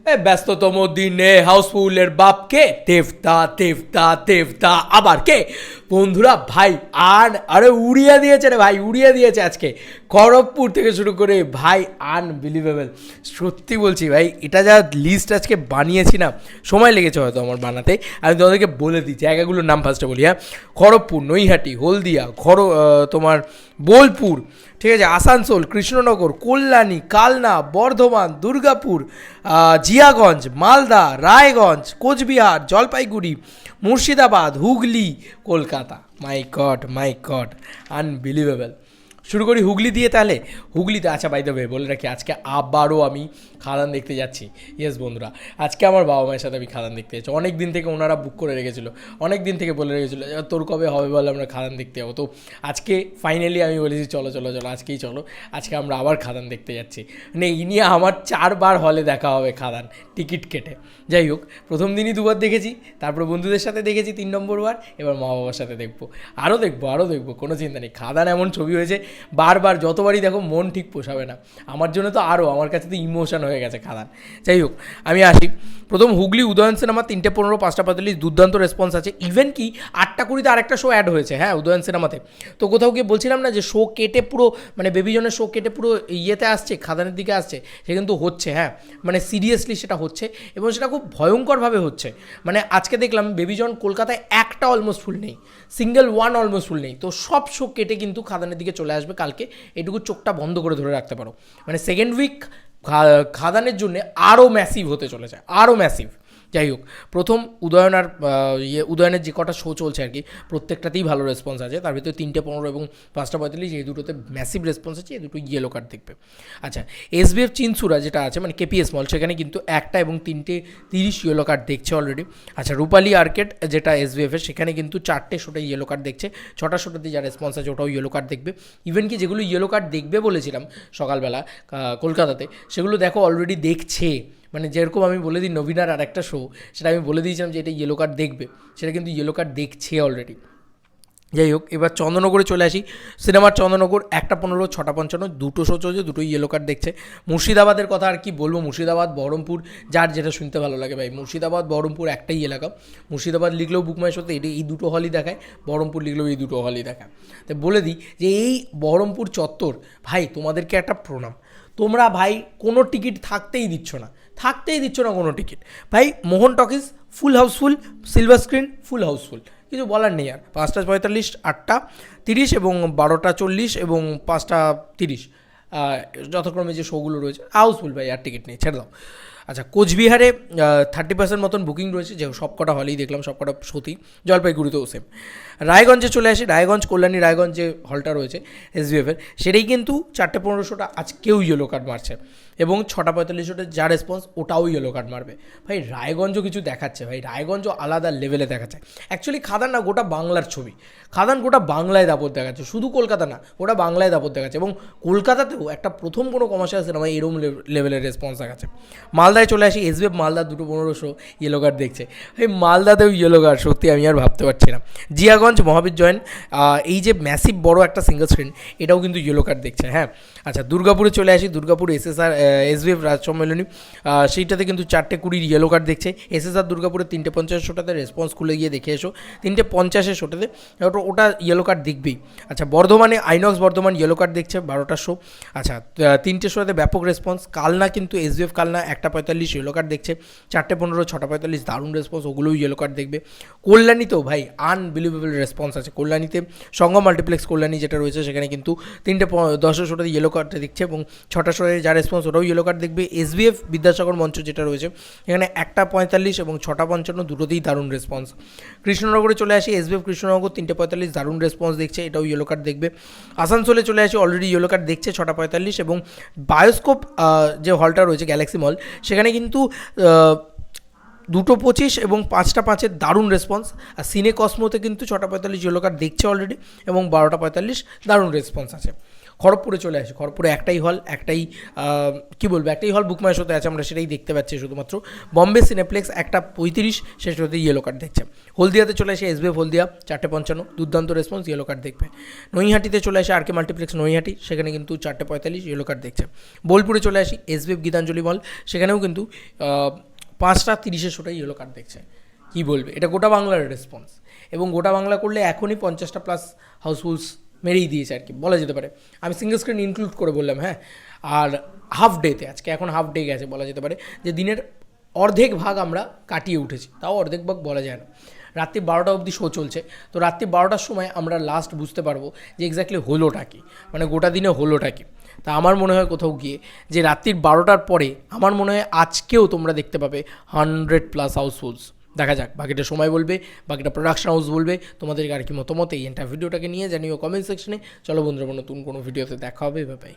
ব্যস্ততম দিনে হাউসফুলের বাপকে দেবতা দেবতা দেবতা আবার কে বন্ধুরা ভাই আরে উড়িয়ে দিয়েছে রে ভাই, উড়িয়ে দিয়েছে আজকে খড়গপুর থেকে শুরু করে ভাই, আনবিলিভেবল। সত্যি বলছি ভাই, এটা যা লিস্ট আজকে বানিয়েছি না, সময় লেগেছে হয়তো আমার বানাতে। আমি তোমাদেরকে বলে দিই জায়গাগুলোর নাম ফার্স্টে বলি। হ্যাঁ, খড়গপুর, নৈহাটি, হলদিয়া, তোমার বোলপুর, ঠিক আছে, আসানসোল, কৃষ্ণনগর, কল্যাণী, কালনা, বর্ধমান, দুর্গাপুর, জিয়াগঞ্জ, মালদা, রায়গঞ্জ, কোচবিহার, জলপাইগুড়ি, মুর্শিদাবাদ, হুগলি, কলকাতা। মাই গড আনবিলিভেবল। শুরু করি হুগলি দিয়ে তাহলে। হুগলিতে আচ্ছা বাই দ্য ওয়ে বলে রাখি, আজকে আবারও আমি খাদান দেখতে যাচ্ছি। ইয়েস বন্ধুরা, আজকে আমার বাবা মায়ের সাথে আমি খাদান দেখতে যাচ্ছি। অনেক দিন থেকে ওনারা বুক করে রেখেছিলো, অনেক দিন থেকে বলে রেখেছিলো তোর কবে হবে বলে আমরা খাদান দেখতে যাবো। তো আজকে ফাইনালি আমি বলেছি চলো চলো চলো, আজকেই চলো, আজকে আমরা আবার খাদান দেখতে যাচ্ছি। মানে এই নিয়ে আমার 4 বার হলে দেখা হবে খাদান, টিকিট কেটে। যাই হোক, প্রথম দিনই 2 বার দেখেছি, তারপর বন্ধুদের সাথে দেখেছি 3 নম্বর বার, এবার মা বাবার সাথে দেখবো, আরও দেখবো, কোনো চিন্তা নেই। খাদান এমন ছবি হয়েছে বারবার যতবারই দেখো মন ঠিক পোষাবে না। আমার জন্য তো আরও, আমার কাছে তো ইমোশন হয়ে গেছে খাদান। যাই হোক, আমি আসি। প্রথম হুগলি উদয়ন সিনেমা 3:15, 5:45 দুর্দান্ত রেসপন্স আছে। ইভেন কি 8:20 আরেকটা শো অ্যাড হয়েছে, হ্যাঁ, উদয়ন সিনেমাতে। তো কোথাও গিয়ে বলছিলাম না যে শো কেটে পুরো, মানে বেবিজনের শো কেটে পুরো ইয়েতে আসছে, খাদানের দিকে আসছে, সে কিন্তু হচ্ছে। হ্যাঁ, মানে সিরিয়াসলি সেটা হচ্ছে এবং সেটা খুব ভয়ঙ্করভাবে হচ্ছে। মানে আজকে দেখলাম বেবিজন কলকাতায় একটা অলমোস্ট ফুল নেই, সিঙ্গেল ওয়ান অলমোস্ট ফুল নেই। তো সব শো কেটে কিন্তু খাদানের দিকে চলে আসবে কালকে, এটুকু চোখটা বন্ধ করে ধরে রাখতে পারো। মানে সেকেন্ড উইক খাদানের জন্য আরও ম্যাসিভ হতে চলেছে, আরও ম্যাসিভ। যাই হোক, প্রথম উদয়নের যে কটা শো চলছে আর কি, প্রত্যেকটাতেই ভালো রেসপন্স আছে। তার ভিতরে 3:15 এবং 5:45 এই দুটোতে ম্যাসিভ রেসপন্স আছে, এই দুটো ইয়েলো কার্ড দেখবে। আচ্ছা, এসবিএফ চিনসুরা যেটা আছে মানে কেপিএস মল, সেখানে কিন্তু 1টা এবং 3:30 ইয়েলো কার্ড দেখছে অলরেডি। আচ্ছা, রূপালী আর্কেড যেটা এসবিএফের, সেখানে কিন্তু 4টে শোটা ইয়েলো কার্ড দেখছে, 6টা শোটাতে যা রেসপন্স আছে ওটাও ইয়েলো কার্ড দেখবে। ইভেন কি যেগুলো ইয়েলো কার্ড দেখবে বলেছিলাম সকালবেলা কলকাতাতে, সেগুলো দেখো অলরেডি দেখছে। মানে যেরকম আমি বলে দিই নবীনার আর একটা শো, সেটা আমি বলে দিয়েছিলাম যে এটা ইয়েলো কার্ড দেখবে, সেটা কিন্তু ইয়েলো কার্ড দেখছে অলরেডি। যাই হোক, এবার চন্দননগরে চলে আসি। সিনেমার চন্দননগর 1:15, 6:55 দুটো শো চলছে, দুটোই ইয়েলো কার্ড দেখছে। মুর্শিদাবাদের কথা আর কি বলবো, মুর্শিদাবাদ, বহরমপুর, যার যেটা শুনতে ভালো লাগে ভাই। মুর্শিদাবাদ, বহরমপুর একটাই এলাকা। মুর্শিদাবাদ লিখলেও বুকমাই শোতে এই দুটো হলই দেখায়, বহরমপুর লিখলেও এই দুটো হলই দেখায়। তাই বলে দিই যে এই বহরমপুর চত্বর ভাই, তোমাদেরকে একটা প্রণাম। তোমরা ভাই কোনো টিকিট থাকতেই দিচ্ছ না কোনো টিকিট ভাই। Mohan talkies full house full, silver screen full house full, কিছু বলার নেই আর। 5:45, 8:30 এবং 12:40 এবং 5:30 যথাক্রমে যে শোগুলো রয়েছে হাউসফুল ভাই, আর টিকিট নেই, ছেড়ে দাও। আচ্ছা, কোচবিহারে 30% মতন বুকিং রয়েছে, যে সবকটা হলেই দেখলাম, সবকটা সত্যি। জলপাইগুড়িতেও সেম। রায়গঞ্জে চলে আসি, রায়গঞ্জ, কল্যাণী রায়গঞ্জ যে হলটা রয়েছে এসবিএফের, সেটাই কিন্তু 4:15 আজকেও ইয়েলো কার্ড মারছে এবং 6:45 যা রেসপন্স ওটাও ইয়েলো কার্ড মারবে। ভাই রায়গঞ্জও কিছু দেখাচ্ছে, ভাই রায়গঞ্জও আলাদা লেভেলে দেখাচ্ছে। অ্যাকচুয়ালি খাদান না গোটা বাংলার ছবি, খাদান গোটা বাংলায় দাপট দেখাচ্ছে, শুধু কলকাতা না, গোটা বাংলায় দাপট দেখাচ্ছে। এবং কলকাতাতেও একটা প্রথম কোনো কমার্শিয়াল সিনেমা এরকম লেভেলের রেসপন্স দেখাচ্ছে। মালদায় চলে আসি, এসবিএফ মালদা 2:15 ইয়েলো কার্ড দেখছে। এই মালদাতেও ইয়েলো কার্ড, সত্যি আমি আর ভাবতে পারছি না। জিয়াগঞ্জ, মহাবীর জয়েন, এই যে ম্যাসিভ বড় একটা সিঙ্গল স্ক্রিন, এটাও কিন্তু ইয়েলো কার্ড দেখছে। হ্যাঁ, আচ্ছা, দুর্গাপুরে চলে আসি, দুর্গাপুর এসবিএফ রাজ সম্মেলনী, সেইটাতে কিন্তু 4:20 ইয়েলো কার্ড দেখছে। এসএসআর দুর্গাপুরে 3:50 শোটাতে রেসপন্স খুলে গিয়ে দেখে এসো, 3:50 শোটাতে ওটা ইয়েলো কার্ড দেখবেই। আচ্ছা, বর্ধমানে আইনক্স বর্ধমান ইয়েলো কার্ড দেখছে 12টা শো। আচ্ছা, 3টে শোতে ব্যাপক রেসপন্স। কালনা কিন্তু এসবিএফ কালনা 1:45 ইয়েলো কার্ড দেখছে, 4:15, 6:45 দারুণ রেসপন্স, ওগুলোও ইয়েলো কার্ড দেখবে। কল্যাণীতেও ভাই আনবিলিভেবল রেসপন্স আছে। কল্যাণীতে সঙ্গম মাল্টিপ্লেক্স কল্যাণী যেটা রয়েছে, সেখানে কিন্তু 3:10 শোটাতে ইয়েলো কার্ডটা দেখছে এবং 6টা শোতে যা রেসপন্স ওটাও ইয়েলো কার্ড দেখবে। এসবিএফ বিদ্যাসাগর মঞ্চ যেটা রয়েছে, এখানে 1:45 এবং 6:55 দুটোতেই দারুণ রেসপন্স। কৃষ্ণনগরে চলে আসি, এসবিএফ কৃষ্ণনগর 3:45 দারুণ রেসপন্স দেখছে, এটাও ইয়েলো কার্ড দেখবে। আসানসোলে চলে আসি, অলরেডি ইয়েলো কার্ড দেখছে 6:45 এবং বায়োস্কোপ যে হলটা রয়েছে গ্যালাক্সি মল, সেখানে কিন্তু 2:25 এবং 5:05 দারুণ রেসপন্স। আর সিনে কসমোতে কিন্তু 6:45 ইয়েলো কার্ড দেখছে অলরেডি এবং 12:45 দারুণ রেসপন্স আছে। খড়গপুরে চলে আসি। খড়গপুরে একটাই হল, একটাই হল বুক মাই শোতে আছে, আমরা সেটাই দেখতে পাচ্ছি শুধুমাত্র। বম্বে সিনেপ্লেক্স 1:35 শেষ হতে ইয়েলো কার্ড দেখছে। হলদিয়াতে চলে আসে এসবিএফ হলদিয়া 4:55, দুর্দান্ত রেসপন্স, ইয়েলো কার্ড দেখবে। নৈহাটিতে চলে আসে আরকে মাল্টিপ্লেক্স নৈহাটি, সেখানে কিন্তু 4:45 ইয়েলো কার্ড দেখছে। বোলপুরে চলে আসি এসবিএফ গীতাঞ্জলি মল, সেখানেও কিন্তু 5:30 শোটাই ইয়েলো কার্ড দেখছে। কী বলবে, এটা গোটা বাংলার রেসপন্স, এবং গোটা বাংলা করলে এখনই 50টা প্লাস হাউসফুলস মেরেই দিয়েছে আর কি বলা যেতে পারে। আমি সিঙ্গল স্ক্রিন ইনক্লুড করে বললাম, হ্যাঁ। আর হাফ ডেতে আজকে এখন হাফ ডে গেছে, বলা যেতে পারে যে দিনের অর্ধেক ভাগ আমরা কাটিয়ে উঠেছি, তাও অর্ধেক ভাগ বলা যায় না। রাত্রি 12টা অবধি শো চলছে, তো রাত্রি 12টার সময় আমরা লাস্ট বুঝতে পারবো যে এক্স্যাক্টলি হলোটা কি, মানে গোটা দিনে হলোটা কি। তা আমার মনে হয় কোথাও গিয়ে যে রাত্রির 12টার পরে আমার মনে হয় আজকেও তোমরা দেখতে পাবে 100+ হাউসফুলস। দেখা যাক, বাকিটা সময় বলবে, বাকিটা প্রোডাকশন হাউস বলবে। তোমাদেরকে আর কি মতামত এই ভিডিওটাকে নিয়ে জানিও কমেন্ট সেকশনে। চলো বন্ধুরা, নতুন কোনো ভিডিওতে দেখা হবে, বাই বাই।